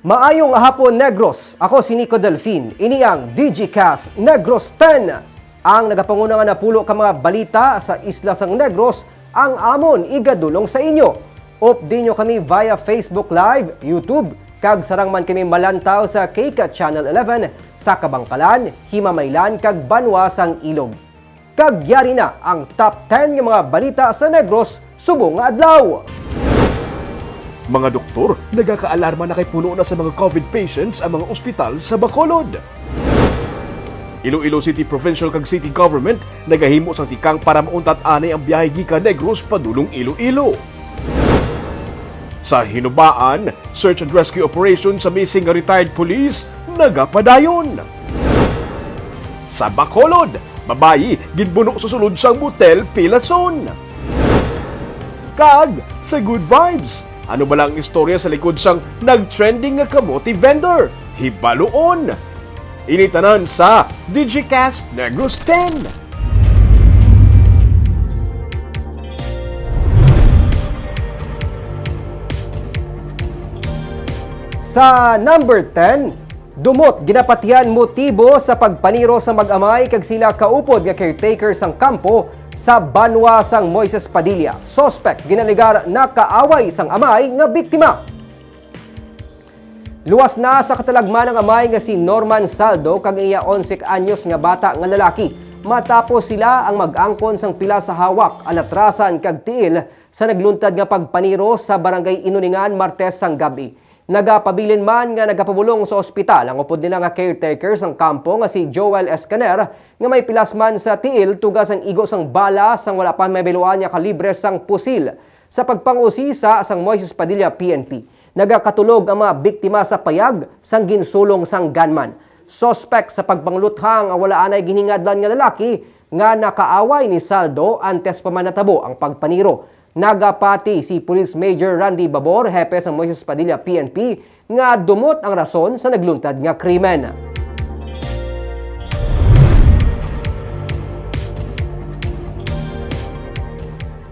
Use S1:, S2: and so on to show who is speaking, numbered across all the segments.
S1: Maayong hapon, Negros. Ako si Nico Delfin. Ini ang DigiCast Negros 10. Ang nagapangunang na pulo ka mga balita sa Isla sang Negros ang amon igadulong sa inyo. Update nyo kami via Facebook Live, YouTube, kag sarang man kami malantaw sa Keika Channel 11 sa Kabangkalan, Himamaylan, kag Banwa sang Ilog. Kag yari na ang top 10 ng mga balita sa Negros subong nga adlaw.
S2: Mga doktor, nagakaalarma na kay puno na sa mga COVID patients ang mga ospital sa Bacolod. Iloilo City Provincial kag City Government nagahimo sang tikang para mauntat anay ang biyahe gikan Negros padulong Iloilo. Sa Hinubaan, search and rescue operation sa missing retired police nagapadayon. Sa Bacolod, babayi ginbuno sa sulod sang motel Pilason. Kag sa Good Vibes, ano ba lang ang istorya sa likod sang nag-trending nga kamote vendor? Hibaloon! Initanan sa DigiCast Negros 10.
S1: Sa number 10, dumot ginapatihan motibo sa pagpaniro sa mag-amay kag sila kaupod nga caretaker sang kampo sa Banwa sang Moises Padilla. Suspect ginaligar na kaaway sang amay nga biktima. Luwas na sa katalagman ng amay nga si Norman Saldo kag iya 11 anyos nga bata nga lalaki matapos sila ang mag-angkon sang pila sa hawak, alatrasan kag tiil sa nagluntad nga pagpaniro sa barangay Inuningan Martes sang gabi. Nagapabilin man nga nagapabulong sa ospital ang upod nila nga caretaker sang kampo nga si Joel Escaner nga may pilas man sa tiil tugas ang igo sang bala sang wala pa may biluan nga kalibre sang pusil sa pagpangusisa sang Moises Padilla PNP. Nagakatulog ang mga biktima sa payag sang ginsulong sang gunman. Suspect sa pagpangluthang ang wala anay giningadlan nga lalaki nga nakaaway ni Saldo antes pa man natabo ang pagpaniro. Nagapati si Police Major Randy Babor, hepe sa Moises Padilla PNP, nga dumot ang rason sa nagluntad nga krimen.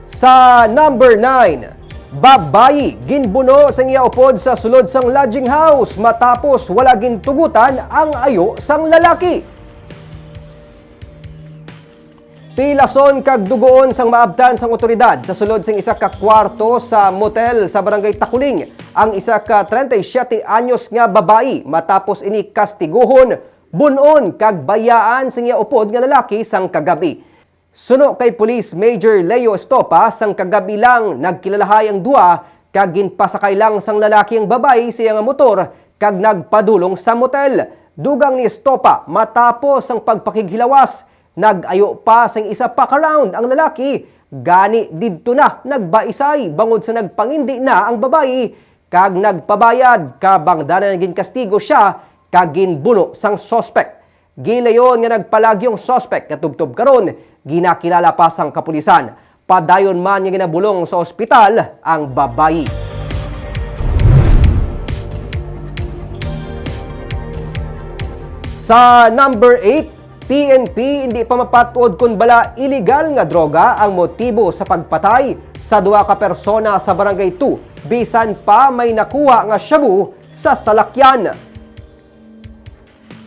S1: Sa number 9, babayi ginbuno sang iya upod sa sulod sang lodging house matapos wala gintugutan ang ayo sang lalaki. Pilason kag dugoon sang maabtan sang otoridad sa sulod sang isa ka kwarto sa motel sa barangay Takuling ang isa ka 37 anyos nga babayi matapos ini kastiguhon, bunon kag bayaan sang iya upod nga lalaki sang kagabi. Suno kay Police Major Leo Estopa sang kagabi lang nagkilalahay ang dua kag ginpasakay lang sang lalaki ang babayi sa iyang motor kag nagpadulong sa motel. Dugang ni Estopa matapos ang pagpakighilawas, nag-ayo pa sang isa pa ka round ang lalaki. Gani didto na nagbaisay bangod sa nagpangindi na ang babayi kag nagpabayad kabang dana naging kastigo siya kag ginbuno sang suspect. Gilayon nga nagpalagyong suspect nga tubtob karon ginakilala pa sang kapulisan. Padayon man nga ginabulong sa ospital ang babayi. Sa number 8, PNP hindi pa mapatuod kung bala illegal nga droga ang motibo sa pagpatay sa duha ka persona sa Barangay 2 bisan pa may nakuha nga shabu sa salakyan.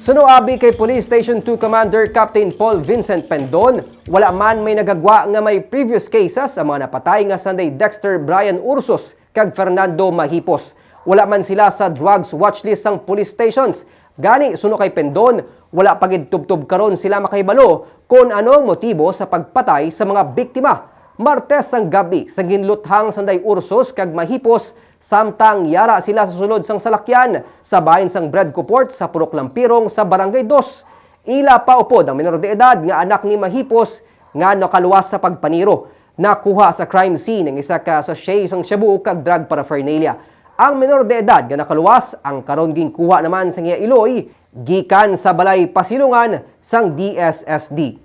S1: Suno abi kay Police Station 2 Commander Captain Paul Vincent Pendon, wala man may nagagwa nga may previous cases ang mga napatay nga Sunday Dexter Brian Ursos kag Fernando Mahipos. Wala man sila sa drugs watchlist sang police stations. Gani suno kay Pendon, wala pagidtubtob karon sila makahibalo kung ano ang motibo sa pagpatay sa mga biktima. Martes ang gabi sa ginluthang Sanday Ursos kag Mahipos samtang yara sila sa sulod sang salakyan sa bahin sang Breadcoport sa Purok Lampirong sa Barangay 2. Ila pa upod ang minor de edad nga anak ni Mahipos nga nakaluwas sa pagpaniro. Nakuha sa crime scene ng isa ka sachet sang shabu kag drug paraphernalia. Ang minor de edad nga nakaluwas ang karon ginkuha naman sa iya iloy gikan sa balay pasilungan sang DSSD.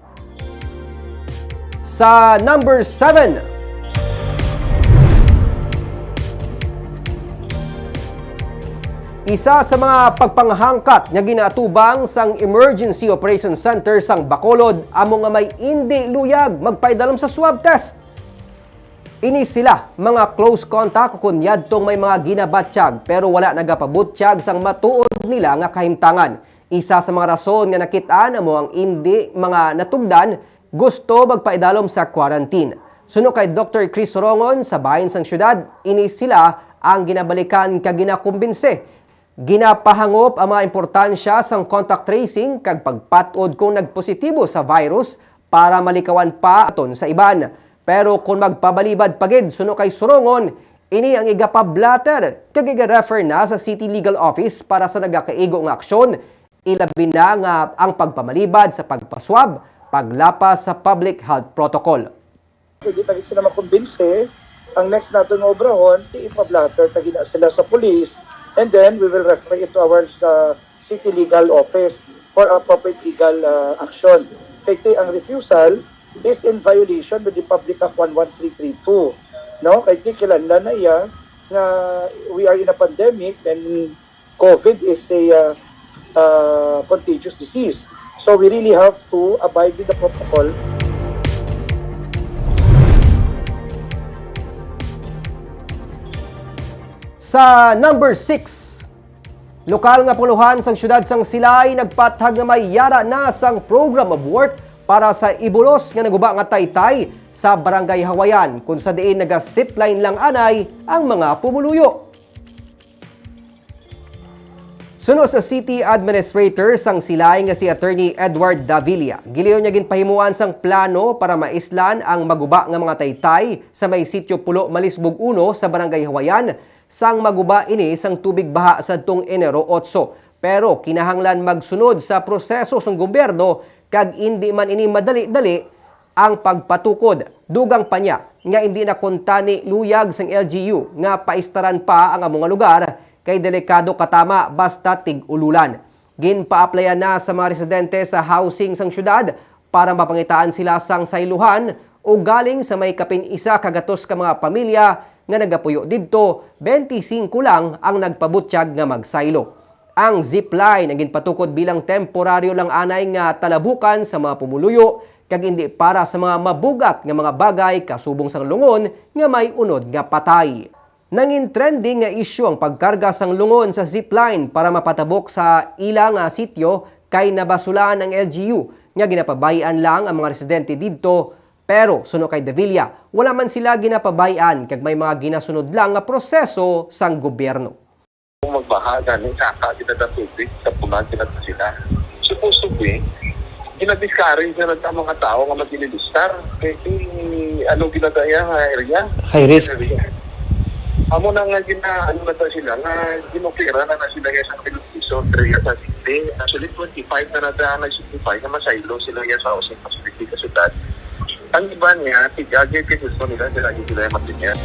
S1: Sa number 7, isa sa mga pagpanghangkat nga ginaatubang sang Emergency Operation Center sang Bacolod amo nga may indi luyag magpaidalam sa swab test. Ini sila mga close contact kunyad tong may mga ginabatsyag pero wala nagapabutsyag sang matuod nila nga kahimtangan. Isa sa mga rason nga nakitaan amo ang hindi mga natugdan gusto magpaidalom sa quarantine. Suno kay Dr. Chris Sorongon sa bahin sang syudad, ini sila ang ginabalikan kag ginakumbinse. Ginapahangop ang mga importansya sang contact tracing kag pagpatod kung nagpositibo sa virus para malikawan pa aton sa iban. Pero kung magpabalibad pagid suno kay Sorongon, ini ang igapablatter kag iga-refer na sa City Legal Office para sa nagakaigo nga aksyon, ilabi na nga ang pagpamalibad sa pagpaswab, paglapas sa public health protocol.
S3: Hindi tagit sila makumbinse, ang next natin nga obrahon, ipablatter, tagin na sila sa police, and then we will refer it to our City Legal Office for appropriate legal action. Kaya ang refusal is in violation with the Public Act 11332. No? Kaya kilanlan na iya na we are in a pandemic and COVID is a contagious disease. So we really have to abide with the protocol.
S1: Sa number 6, lokal nga puluhan sang syudad sang Silay nagpatag nga may yara na sang program of work para sa ibulos nga naguba nga taytay sa Barangay Hawayan kung sa diin naga-zipline lang anay ang mga pumuluyo. Suno sa City Administrator sang Silay nga si Attorney Edward Davilla, giliyon niya ginpahimuan sang plano para maislan ang maguba nga mga taytay sa may sitio Pulo Malisbog 1 sa Barangay Hawayan sang maguba ini sang tubig baha sa tong Enero 8. Pero kinahanglan magsunod sa proseso sang gobyerno kag hindi man ini madali-dali ang pagpatukod. Dugang pa niya nga hindi na kontani luyag sang LGU nga paistaran pa ang among lugar kay delikado katama basta tig-ululan. Ginpa-applyan na sa mga residente sa housing sang syudad para mapangitaan sila sang sayluhan o galing sa may kapin isa kagatos ka mga pamilya nga nagapuyo didto, 25 lang ang nagpabutsyag nga magsaylo. Ang zipline ang ginpatukod bilang temporaryo lang anay nga talabukan sa mga pumuluyo kag hindi para sa mga mabugat nga mga bagay kasubong sang lungon nga may unod nga patay. Nangin trending nga isyu ang pagkarga sang lungon sa zipline para mapatabok sa ilang sityo kay nabasulan ang LGU nga ginapabayan lang ang mga residente didto. Pero suno kay Davilla, wala man sila ginapabayan kag may mga ginasunod lang nga proseso sang gobyerno.
S4: Kung magbaha galing saka kita na tubig sa punan kita sila. Supposed to be, ginadiscourage na lang ang mga tao nga mag-ilistar. Kasi ano ginagaya nga area?
S1: High risk.
S4: Amo na nga ano na sila, nga ginukira na sila sa Piso, 3 years sa city. Actually, 25 na nag-65 na masaylo sila sa Osing Pacific sa syudad. Ang iba niya, tigagay kasi gusto nila sila yung matinyan.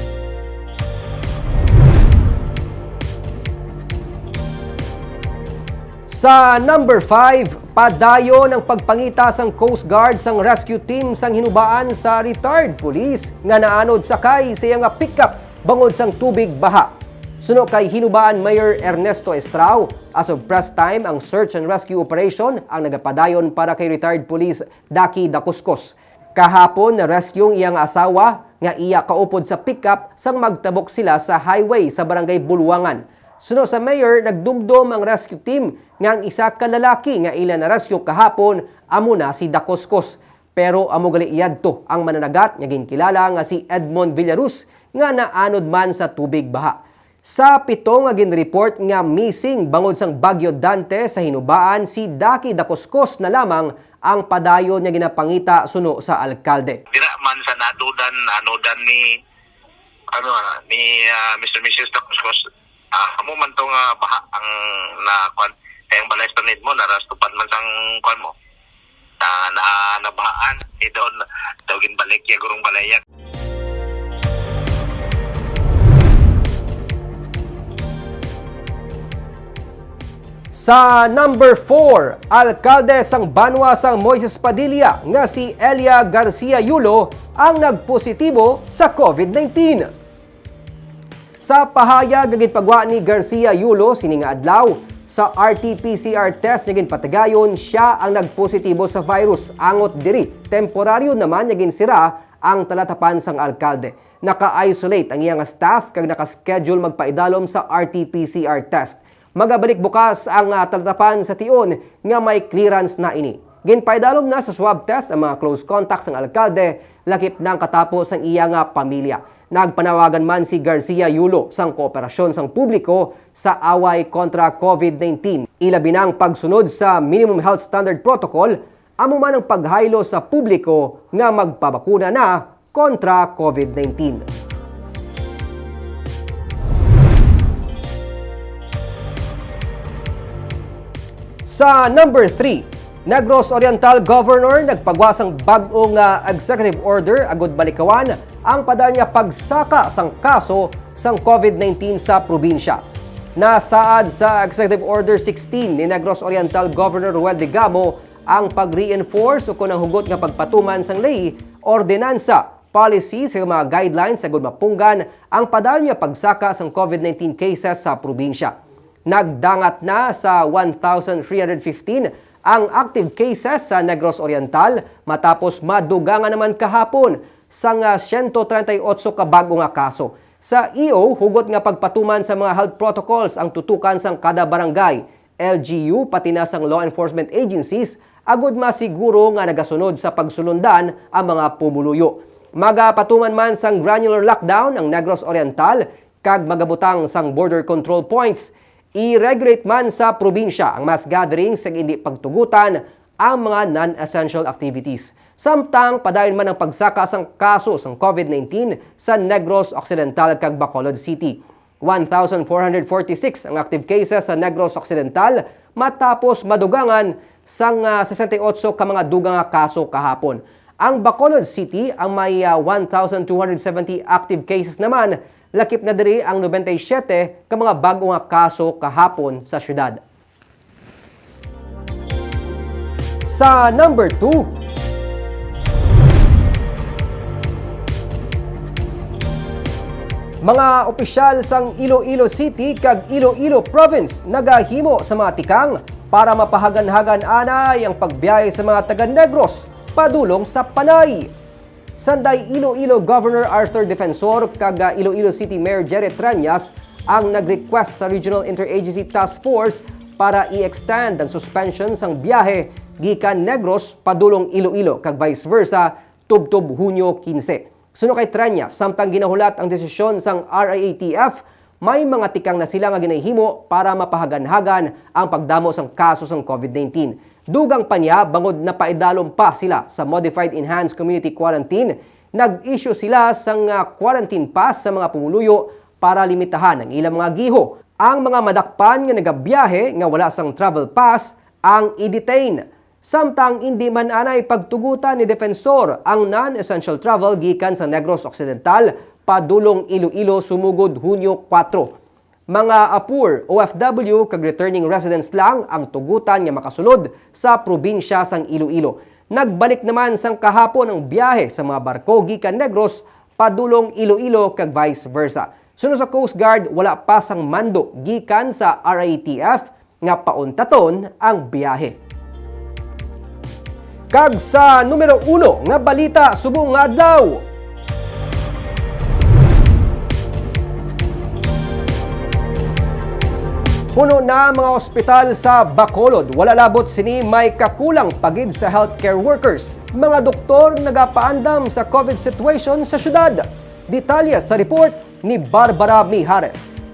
S1: Sa number 5, padayon ang pagpangita sang Coast Guard sang rescue team sang hinubaan sa retired police nga naanod sakay siya nga pick-up bangod sang tubig baha. Suno kay hinubaan Mayor Ernesto Estrao, as of press time ang search and rescue operation ang nagapadayon para kay retired police Daki Dakuskus. Kahapon na rescue iyang asawa nga iya kaupod sa pickup sang magtabok sila sa highway sa Barangay Buluangan. Suno sa mayor, nagdumdum ang rescue team nga ang isa ka lalaki nga ila na rescue kahapon amo na si Dakuskus. Pero amo gali iyadto ang mananagat nga ginkilala nga si Edmond Villarus nga naanod man sa tubig baha. Sa 7 nga ginreport nga missing bangod sang Bagyo Dante sa hinubaan si Daki Dakuskus na lamang ang padayon niya ginapangita suno sa alkalde.
S4: Dira man sa nanudan ni Mr. Mrs. Dakuskus, amo man tong baha ang nakuan kayang balay panid mo narastupan man sang kuan mo. Nabahaan idon dawgin balik ya gurong balayak.
S1: Sa number 4, alkalde sang Banwa sang Moises Padilla nga si Elia Garcia Yulo ang nagpositibo sa COVID-19. Sa pahayag nga ginpagwa ni Garcia Yulo sining adlaw, sa RT-PCR test nga ginpatagayon siya ang nagpositibo sa virus angot diri. Temporaryo naman nga ginsira ang talatapan sang alkalde. naka-isolate ang iyang staff kag naka-schedule magpaidalom sa RT-PCR test. Magabalik bukas ang talatapan sa tion nga may clearance na ini. Ginpaidalom na sa swab test ang mga close contacts ng alkalde lakip ng katapos ang iyang pamilya. Nagpanawagan man si Garcia Yulo sang kooperasyon sang publiko sa away kontra COVID-19. Ilabi ng pagsunod sa minimum health standard protocol, amo man ang paghaylo sa publiko nga magpabakuna na kontra COVID-19. Sa number 3, Negros Oriental Governor nagpagwasang bag-ong executive order agud balikawan ang padanya pagsaka sang kaso sang COVID-19 sa probinsya. Nasaad sa Executive Order 16 ni Negros Oriental Governor Ruel de Gamo ang pag-reinforce o kunang hugot nga pagpatuman sang lei, ordinansa, policy sa mga guidelines agud mapunggan ang padanya pagsaka sang COVID-19 cases sa probinsya. Nagdangat na sa 1,315 ang active cases sa Negros Oriental matapos madugangan naman kahapon sang 138 ka bago nga kaso. Sa EO, hugot nga pagpatuman sa mga health protocols ang tutukan sang kada barangay, LGU pati na sang law enforcement agencies agud masiguro nga nagasunod sa pagsulundan ang mga pumuluyo. Magapatuman man sang granular lockdown ang Negros Oriental kag magabutang sang border control points. I-regulate man sa probinsya ang mass gatherings sa hindi pagtugutan ang mga non-essential activities. Samtang padayon man ang pagsaka sang kaso sang COVID-19 sa Negros Occidental kag Bacolod City. 1,446 ang active cases sa Negros Occidental matapos madugangan sang 68 ka mga dugang kaso kahapon. Ang Bacolod City ang may 1,270 active cases naman. Lakip na diri ang 97 ka mga bago nga kaso kahapon sa syudad. Sa number 2, mga opisyal sang Iloilo City kag Iloilo Province nagahimo sa mga tikang para mapahagan-hagan anay ang pagbiyahe sa mga taga-Negros padulong sa Panay. Sanday Iloilo Governor Arthur Defensor kag Iloilo City Mayor Jerry Treñas ang nag-request sa Regional Interagency Task Force para i-extend ang suspension sang biyahe gikan Negros padulong Iloilo kag vice versa tubtob Hunyo 15. Suno kay Treñas, samtang ginahulat ang desisyon sang RIATF, may mga tikang na sila nga ginahimo para mapahagan-hagan ang pagdamo sang kaso sang COVID-19. Dugang pa niya, bangod na paidalom pa sila sa Modified Enhanced Community Quarantine, nag-issue sila sang quarantine pass sa mga pumuluyo para limitahan ang ilang mga giho. Ang mga madakpan nga nagabiyahe nga wala sang travel pass ang i-detain. Samtang hindi man anay pagtugutan ni Defensor ang non-essential travel gikan sa Negros Occidental padulong Iloilo sumugod Hunyo 4. Mga APUR, OFW kag returning residents lang ang tugutan nga makasulod sa probinsya sang Iloilo. Nagbalik naman sang kahapon ang biyahe sa mga barko gikan Negros padulong Iloilo kag vice versa. Suno sa Coast Guard, wala pa sang mando gikan sa RIATF nga pauntaton ang biyahe. Kag sa numero 1 nga balita subong nga adlaw. Puno na mga ospital sa Bacolod. Wala labot sini may kakulang pagid sa healthcare workers. Mga doktor nagapaandam sa COVID situation sa syudad. Detalye sa report ni Barbara Mijares.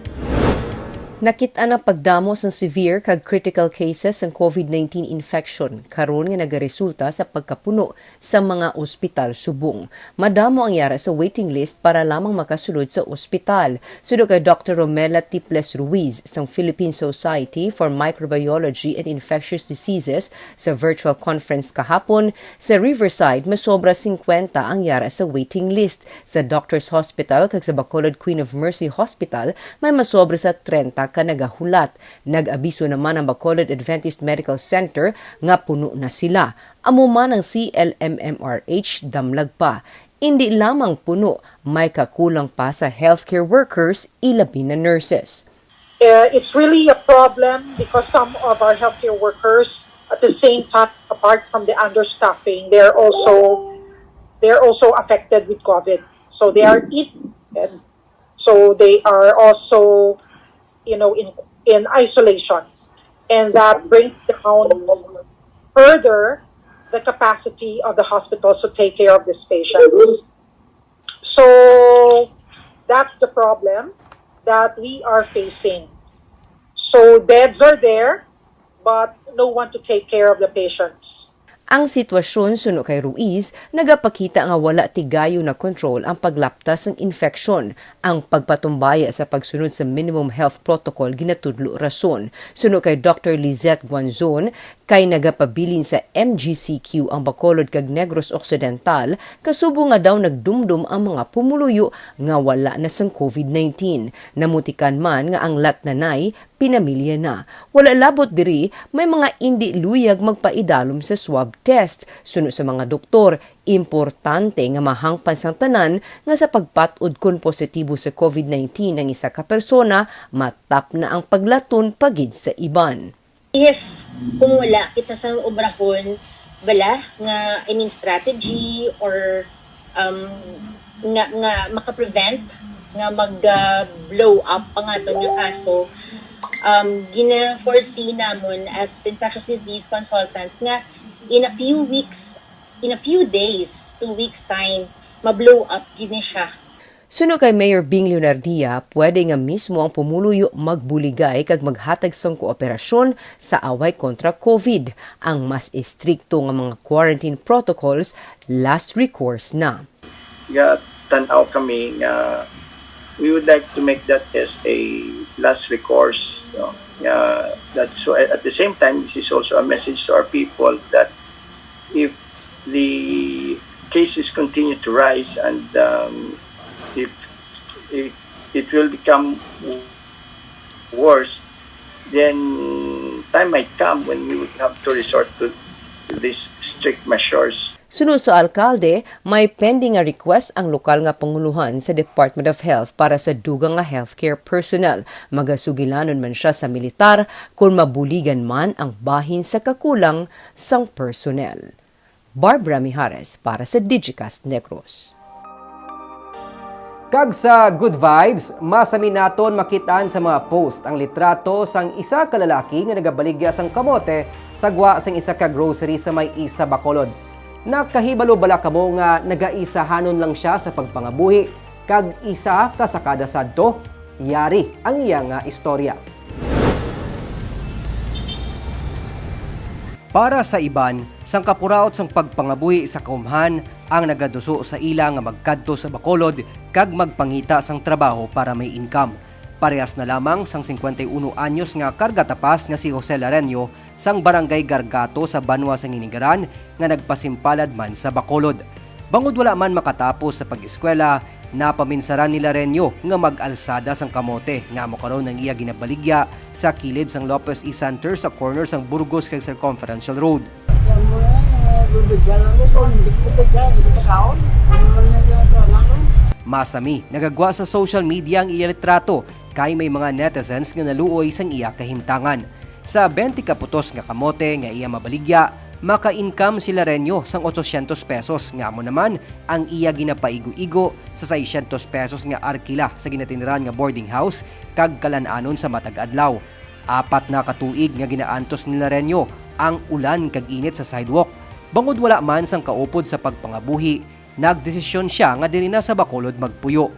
S5: Nakita na pagdamo sa severe kag critical cases ng COVID-19 infection karon nga nagaresulta sa pagkapuno sa mga ospital subong. Madamo ang yara sa waiting list para lamang makasulod sa ospital. Sudod kay Dr. Romela Tiples Ruiz sa Philippine Society for Microbiology and Infectious Diseases sa virtual conference kahapon, sa Riverside masobra 50 ang yara sa waiting list. Sa Doctors Hospital kag sa Bacolod Queen of Mercy Hospital may masobra sa 30 ka nagahulat. Nag-abiso naman ang Bacolod Adventist Medical Center nga puno na sila. Amo man ang CLMMRH damlag pa. Hindi lamang puno, may kakulang pa sa healthcare workers, ilabi na nurses.
S6: It's really a problem because some of our healthcare workers, at the same time, apart from the understaffing, they're also affected with COVID. So they are eaten. So they are also, in isolation. And that brings down further the capacity of the hospitals to take care of these patients. So that's the problem that we are facing. So beds are there, but no one to take care of the patients.
S5: Ang sitwasyon suno kay Ruiz, nagapakita nga wala tigayo na control ang paglaptas ng infeksyon. Ang pagpatumbaya sa pagsunod sa minimum health protocol ginatudlo rason. Suno kay Dr. Lizette Guanzon, kay nagapabilin sa MGCQ ang Bacolod kag Negros Occidental, kasubo nga daw nagdumdum ang mga pumuluyo nga wala na sang COVID-19. Namutikan man nga ang latnanay, pinamilya na. Wala labot diri, may mga indi luyag magpaidalom sa swab test. Suno sa mga doktor, importante nga mahangpan sang tanan nga sa pagpatud kung positibo sa COVID-19 ang isa ka persona, matap na ang paglaton pagid sa iban.
S7: If kung wala kita sa obrahon, bala nga strategy or nga maka-prevent nga mag-blow up ang ato nga kaso, gina-foresee namon as infectious disease consultants nga in a few days, 2 weeks time, ma-blow up gini siya.
S5: Suno kay Mayor Bing Leonardia, pwede nga mismo ang pumuluyo magbuligay kag maghatag sang kooperasyon sa away kontra COVID. Ang mas istrikto nga mga quarantine protocols, last recourse na.
S8: Tanaw kami nga we would like to make that as a last recourse. So at the same time, this is also a message to our people that if the cases continue to rise and if it will become worse, then time might come when we would have to resort to these strict measures.
S5: Sunod sa alkalde, may pending nga request ang lokal nga panguluhan sa Department of Health para sa dugang nga healthcare personnel. Magasugilanon man siya sa militar kung mabuligan man ang bahin sa kakulang sang personnel. Barbara Mijares para sa Digicast Negros.
S1: Kag sa good vibes, masami naton makitaan sa mga post ang litrato sang isa ka lalaki nga nagabaligya sang kamote sagwa sang isa ka grocery sa may isa Bacolod. Nakahibalo bala kamo nga nagaisahanon lang siya sa pagpangabuhi kag isa ka sakada sadto, yari ang iya nga istorya. Para sa iban, sang kapuraot sang pagpangabuhi sa kaumhan ang nagaduso sa ila nga magkadto sa Bacolod kag magpangita sang trabaho para may income. Parehas na lamang sang 51 anyos nga kargatapas nga si Jose Lareño sang barangay Gargato sa Banwa sang Inigaran nga nagpasimpalad man sa Bacolod. Bangod wala man makatapos sa pag-eskwela, napaminsaran ni Lareño nga mag-alsada sang kamote nga mokaron ng iya ginabaligya sa kilid sang Lopez E. Center sa corner sang Burgos kag Circumferential Road. Masami, nagagwa sa social media ang iya litrato kay may mga netizens nga naluoy sang iya kahintangan. Sa 20 kaputos nga kamote nga iya mabaligya, maka-income si Lareño sang 800 pesos nga mo naman ang iya ginapaigo-igo sa 600 pesos nga arkila sa ginatinran nga boarding house kag kalananon sa matag adlaw. 4 na katuig nga ginaantos ni Lareño ang ulan kag init sa sidewalk. Bangod wala man sang kaupod sa pagpangabuhi, nagdesisyon siya nga diri na sa Bacolod magpuyo.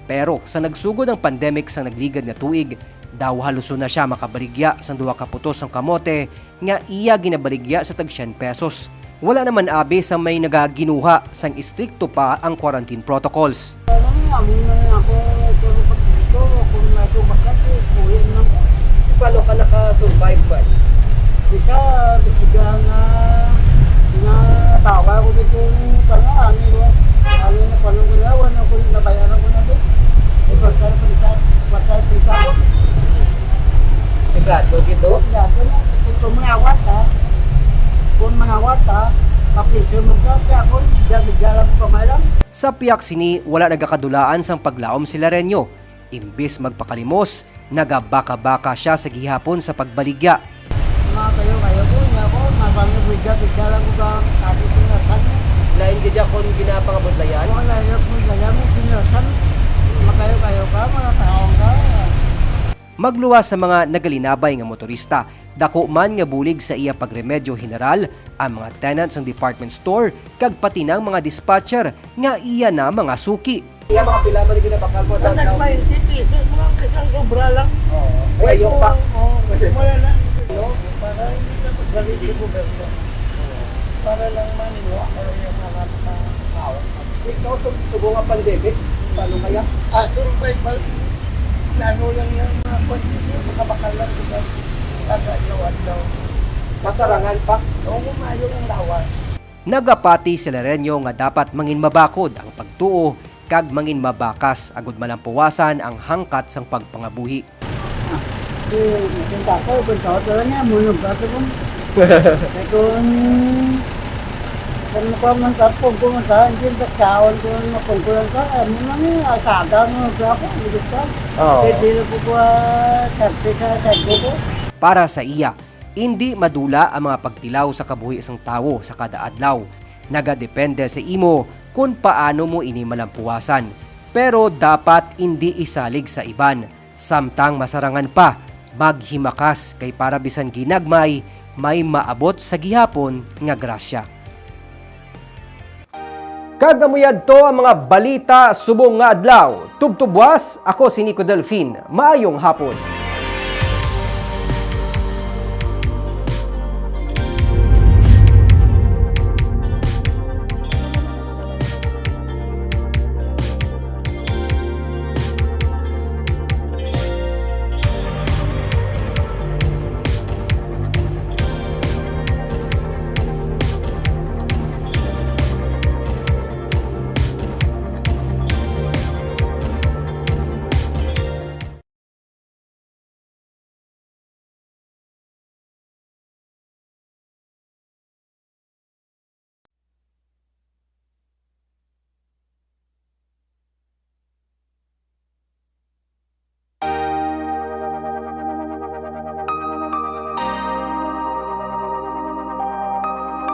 S1: Pero sa nagsugod ang pandemic sa nagligad na tuig, daw haluson na siya makabaligya sa 2 kaputos ang kamote nga iya ginabaligya sa tag 100 pesos. Wala naman abi sa may nagaginuha sang istrikto pa ang quarantine protocols. Paano ka naka-survive ba?
S9: Isa, bisiga nga tawa ko dito ano na paano ko nawan ako nabayaran ko na dito. Pagkara ko.
S1: Brad, dito?
S9: Kung mga wata, kaplisyo mo ka ako, jalan ko pamalang.
S1: Sa piyak sini, wala nagakadulaan sang paglaom si Lareño. Imbis magpakalimos, nagabaka-baka siya sa gihapon sa pagbaligya.
S9: Mga kayo ko, niya ko, mabang bigla lang ko ka, kasi ko na
S1: kon ginapangabudlayan?
S9: Wala yung pagdala mo, sinasan. Makayo-kayo ka, mga taong ka.
S1: Magluwas sa mga nagalinabay nga motorista, dako man nga bulig sa iya pagremedyo general ang mga tenants ng department store kag pati ng mga dispatcher nga iya na mga suki. Iya mga pila man ginabakal mo
S9: Ang nag-20 pesos, mga kasang sobra lang.
S1: Ayaw pa.
S9: Wala na. Para hindi na magsalit sa gobyerno. Para lang maniwa ko yung mga tao.
S1: Ikaw subo nga pandemic, paano kaya?
S9: Survival. Lalo lang yung mga kondisyon, makabakal lang sila. Kagalawan daw.
S1: Masarangan pa.
S9: Oo, kumayo ang lawas.
S1: Nagapati si Larenyo nga dapat mangin mabakod ang pagtuo kag mangin mabakas agud malampuwasan ang hangkat sang pagpangabuhi.
S9: Yung tako, kung tao talaga niya, munog ka ito kung. Kung ko man tapong kung saan, hindi taksaon ko na pagkulang ka, ano na niya, asaga mo ka ako, hindi ka. Hindi na po ko sarti sa sarti ko.
S1: Para sa iya, hindi madula ang mga pagtilaw sa kabuhi sang tawo sa kada adlaw. Nagadepende sa imo kung paano mo ini malampuwasan. Pero dapat hindi isalig sa iban. Samtang masarangan pa, maghimakas kay para bisan ginagmay, may maabot sa gihapon nga grasya. Kagamuyad to ang mga balita subong nga adlaw. Tubtubwas, ako si Nico Delfin. Maayong hapon.